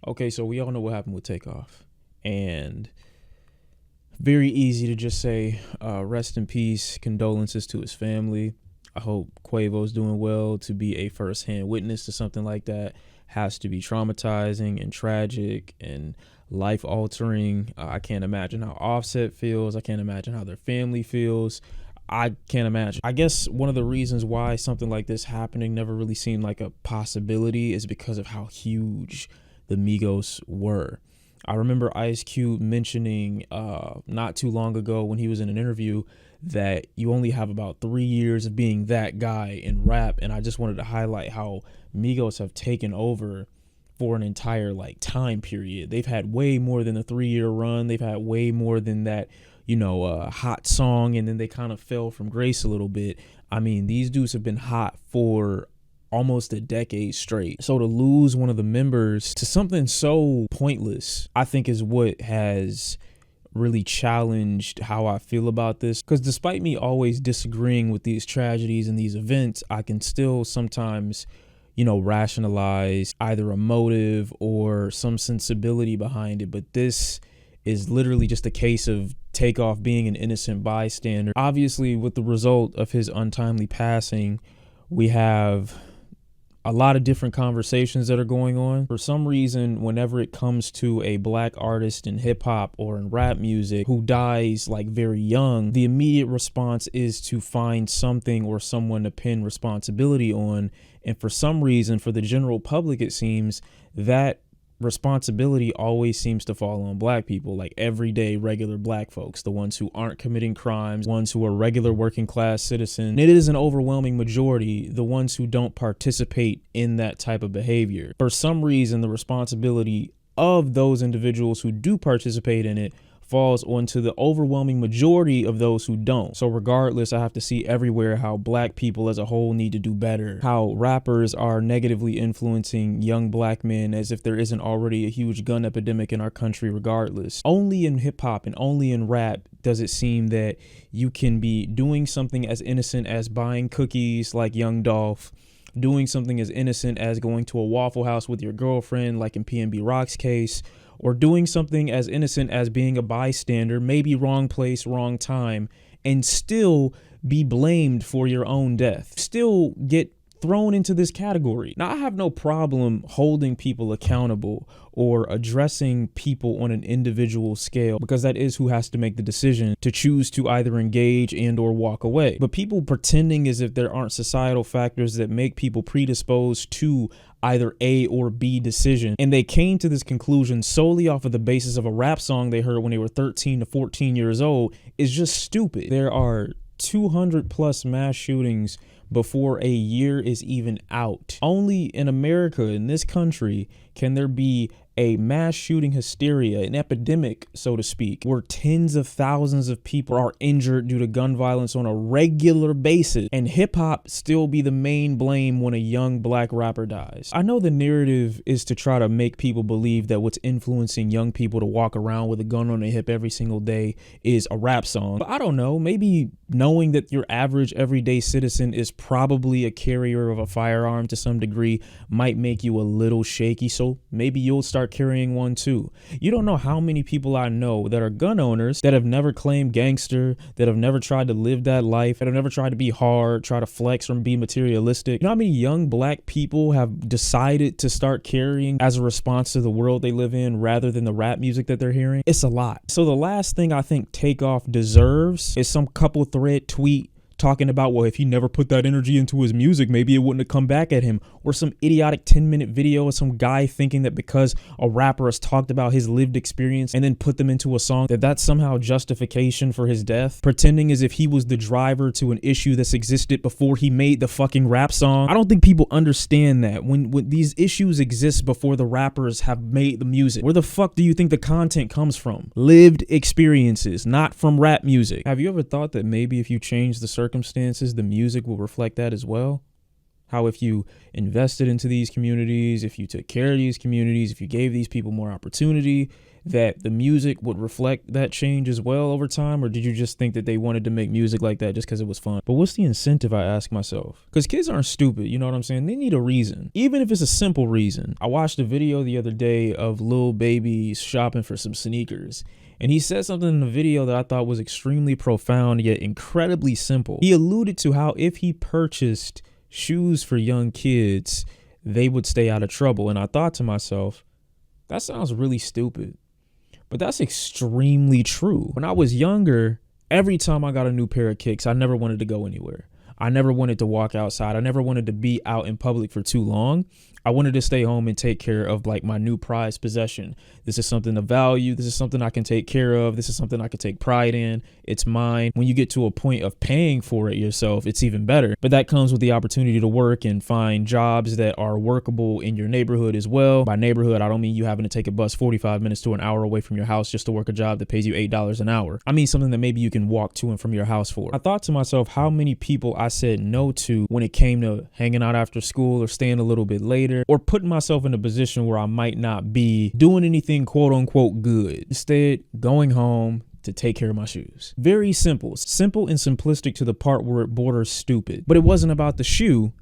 Okay, so we all know what happened with Takeoff. And very easy to just say, rest in peace, condolences to his family. I hope Quavo's doing well. To be a firsthand witness to something like that has to be traumatizing and tragic and life altering. I can't imagine how Offset feels. I can't imagine how their family feels. I can't imagine. I guess one of the reasons why something like this happening never really seemed like a possibility is because of how huge the Migos were. I remember Ice Cube mentioning not too long ago when he was in an interview that you only have about 3 years of being that guy in rap. And I just wanted to highlight how Migos have taken over for an entire time period. They've had way more than a 3-year run. They've had way more than that, hot song. And then they kind of fell from grace a little bit. I mean, these dudes have been hot for almost a decade straight. So to lose one of the members to something so pointless, I think is what has really challenged how I feel about this. Because despite me always disagreeing with these tragedies and these events, I can still sometimes, rationalize either a motive or some sensibility behind it. But this is literally just a case of Takeoff being an innocent bystander. Obviously, with the result of his untimely passing, we have a lot of different conversations that are going on. For some reason, whenever it comes to a black artist in hip hop or in rap music who dies very young, the immediate response is to find something or someone to pin responsibility on. And for some reason, for the general public, it seems that responsibility always seems to fall on black people, like everyday regular black folks, the ones who aren't committing crimes, ones who are regular working class citizens. It is an overwhelming majority, the ones who don't participate in that type of behavior. For some reason, the responsibility of those individuals who do participate in it falls onto the overwhelming majority of those who don't. So regardless, I have to see everywhere how black people as a whole need to do better, how rappers are negatively influencing young black men as if there isn't already a huge gun epidemic in our country regardless. Only in hip hop and only in rap does it seem that you can be doing something as innocent as buying cookies like Young Dolph, doing something as innocent as going to a Waffle House with your girlfriend like in PNB Rock's case, or doing something as innocent as being a bystander, maybe wrong place, wrong time, and still be blamed for your own death, still get thrown into this category. Now, I have no problem holding people accountable or addressing people on an individual scale, because that is who has to make the decision to choose to either engage and or walk away. But people pretending as if there aren't societal factors that make people predisposed to either A or B decision, and they came to this conclusion solely off of the basis of a rap song they heard when they were 13 to 14 years old, is just stupid. There are 200 plus mass shootings before a year is even out. Only in America, in this country, can there be a mass shooting hysteria, an epidemic, so to speak, where tens of thousands of people are injured due to gun violence on a regular basis, and hip hop still be the main blame when a young black rapper dies. I know the narrative is to try to make people believe that what's influencing young people to walk around with a gun on their hip every single day is a rap song. But I don't know, maybe knowing that your average everyday citizen is probably a carrier of a firearm to some degree might make you a little shaky, so maybe you'll start carrying one too. You don't know how many people I know that are gun owners that have never claimed gangster, that have never tried to live that life, that have never tried to be hard, try to flex or be materialistic. You know how many young black people have decided to start carrying as a response to the world they live in rather than the rap music that they're hearing? It's a lot. So the last thing I think Takeoff deserves is some couple thread tweet talking about, well, if he never put that energy into his music, maybe it wouldn't have come back at him, or some idiotic 10-minute video of some guy thinking that because a rapper has talked about his lived experience and then put them into a song, that that's somehow justification for his death, pretending as if he was the driver to an issue that's existed before he made the fucking rap song. I don't think people understand that when these issues exist before the rappers have made the music. Where the fuck do you think the content comes from? Lived experiences, not from rap music. Have you ever thought that maybe if you change the circumstances, the music will reflect that as well? How if you invested into these communities, if you took care of these communities, if you gave these people more opportunity, that the music would reflect that change as well over time? Or did you just think that they wanted to make music like that just because it was fun? But what's the incentive, I ask myself? Because kids aren't stupid, you know what I'm saying? They need a reason, even if it's a simple reason. I watched a video the other day of Lil Baby shopping for some sneakers, and he said something in the video that I thought was extremely profound yet incredibly simple. He alluded to how if he purchased shoes for young kids, they would stay out of trouble. And I thought to myself, that sounds really stupid, but that's extremely true. When I was younger, every time I got a new pair of kicks, I never wanted to go anywhere. I never wanted to walk outside. I never wanted to be out in public for too long. I wanted to stay home and take care of like my new prized possession. This is something of value. This is something I can take care of. This is something I can take pride in. It's mine. When you get to a point of paying for it yourself, it's even better. But that comes with the opportunity to work and find jobs that are workable in your neighborhood as well. By neighborhood, I don't mean you having to take a bus 45 minutes to an hour away from your house just to work a job that pays you $8 an hour. I mean something that maybe you can walk to and from your house for. I thought to myself how many people I said no to when it came to hanging out after school or staying a little bit later, or putting myself in a position where I might not be doing anything quote unquote good. Instead, going home to take care of my shoes. Very simple. Simple and simplistic to the part where it borders stupid. But it wasn't about the shoe.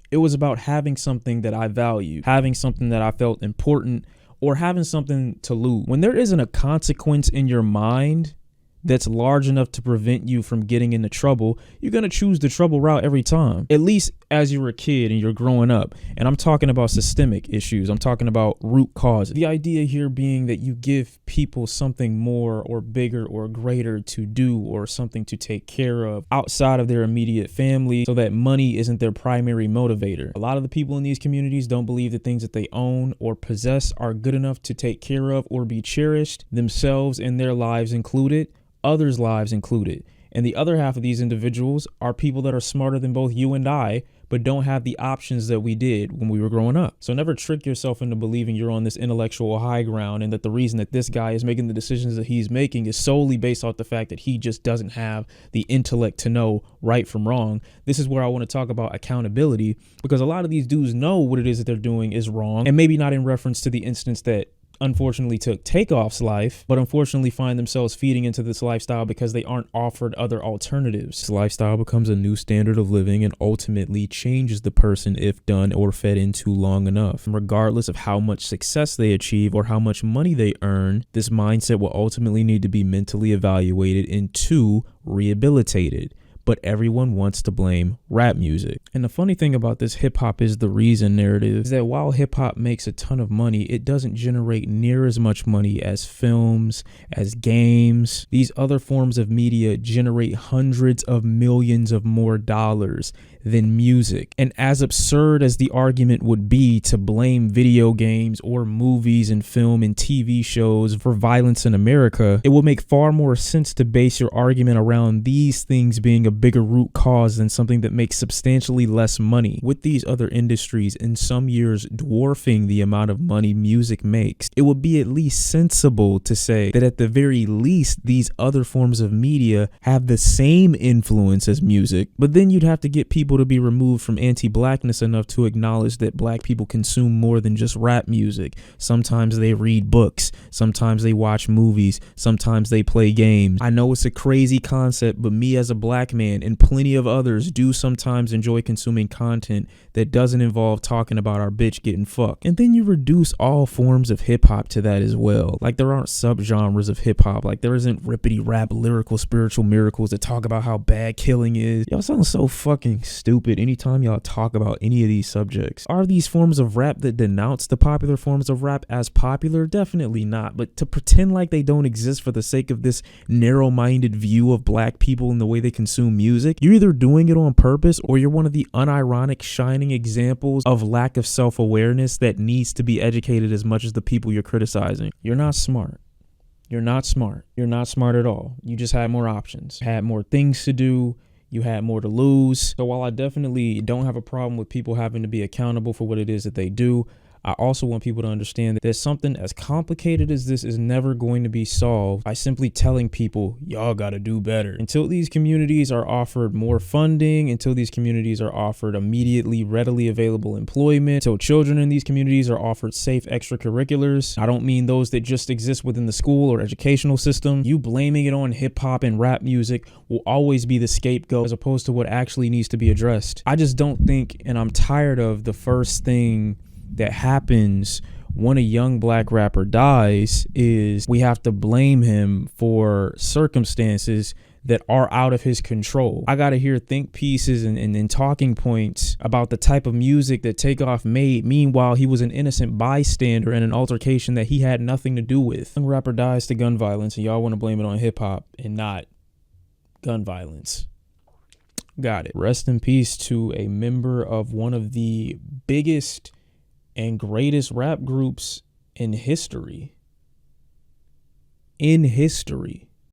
It was about having something that I valued, having something that I felt important, or having something to lose. When there isn't a consequence in your mind that's large enough to prevent you from getting into trouble, you're going to choose the trouble route every time, at least as you're a kid and you're growing up. And I'm talking about systemic issues. I'm talking about root causes. The idea here being that you give people something more or bigger or greater to do, or something to take care of outside of their immediate family, so that money isn't their primary motivator. A lot of the people in these communities don't believe the things that they own or possess are good enough to take care of or be cherished, themselves and their lives included, others' lives included. And the other half of these individuals are people that are smarter than both you and I, but don't have the options that we did when we were growing up. So never trick yourself into believing you're on this intellectual high ground, and that the reason that this guy is making the decisions that he's making is solely based off the fact that he just doesn't have the intellect to know right from wrong. This is where I want to talk about accountability, because a lot of these dudes know what it is that they're doing is wrong, and maybe not in reference to the instance that unfortunately took Takeoff's life, but unfortunately find themselves feeding into this lifestyle because they aren't offered other alternatives. This lifestyle becomes a new standard of living and ultimately changes the person if done or fed into long enough. Regardless of how much success they achieve or how much money they earn, this mindset will ultimately need to be mentally evaluated and rehabilitated. But everyone wants to blame rap music. And the funny thing about this hip hop is the reason narrative is that while hip hop makes a ton of money, it doesn't generate near as much money as films, as games. These other forms of media generate hundreds of millions of more dollars than music. And as absurd as the argument would be to blame video games or movies and film and TV shows for violence in America, it will make far more sense to base your argument around these things being a bigger root cause than something that makes substantially less money. With these other industries in some years dwarfing the amount of money music makes, it would be at least sensible to say that at the very least these other forms of media have the same influence as music. But then you'd have to get people to be removed from anti-blackness enough to acknowledge that black people consume more than just rap music. Sometimes they read books, sometimes they watch movies, sometimes they play games. I know it's a crazy concept, but me as a black man and plenty of others do sometimes enjoy consuming content that doesn't involve talking about our bitch getting fucked. And then you reduce all forms of hip hop to that as well. Like there aren't subgenres of hip hop. Like there isn't rippity rap, lyrical, spiritual miracles that talk about how bad killing is. Y'all sound so fucking stupid anytime y'all talk about any of these subjects. Are these forms of rap that denounce the popular forms of rap as popular? Definitely not. But to pretend like they don't exist for the sake of this narrow-minded view of black people and the way they consume music, you're either doing it on purpose or you're one of the unironic shining examples of lack of self-awareness that needs to be educated as much as the people you're criticizing. You're not smart. You're not smart. You're not smart at all. You just had more options, had more things to do. You had more to lose. So while I definitely don't have a problem with people having to be accountable for what it is that they do, I also want people to understand that there's something as complicated as this is never going to be solved by simply telling people, y'all got to do better. Until these communities are offered more funding, until these communities are offered immediately readily available employment, until children in these communities are offered safe extracurriculars. I don't mean those that just exist within the school or educational system. You blaming it on hip hop and rap music will always be the scapegoat as opposed to what actually needs to be addressed. I just don't think, and I'm tired of the first thing that happens when a young black rapper dies is we have to blame him for circumstances that are out of his control. I gotta hear think pieces and talking points about the type of music that Takeoff made. Meanwhile, he was an innocent bystander in an altercation that he had nothing to do with. Young rapper dies to gun violence and y'all want to blame it on hip hop and not gun violence. Got it. Rest in peace to a member of one of the biggest and greatest rap groups in history.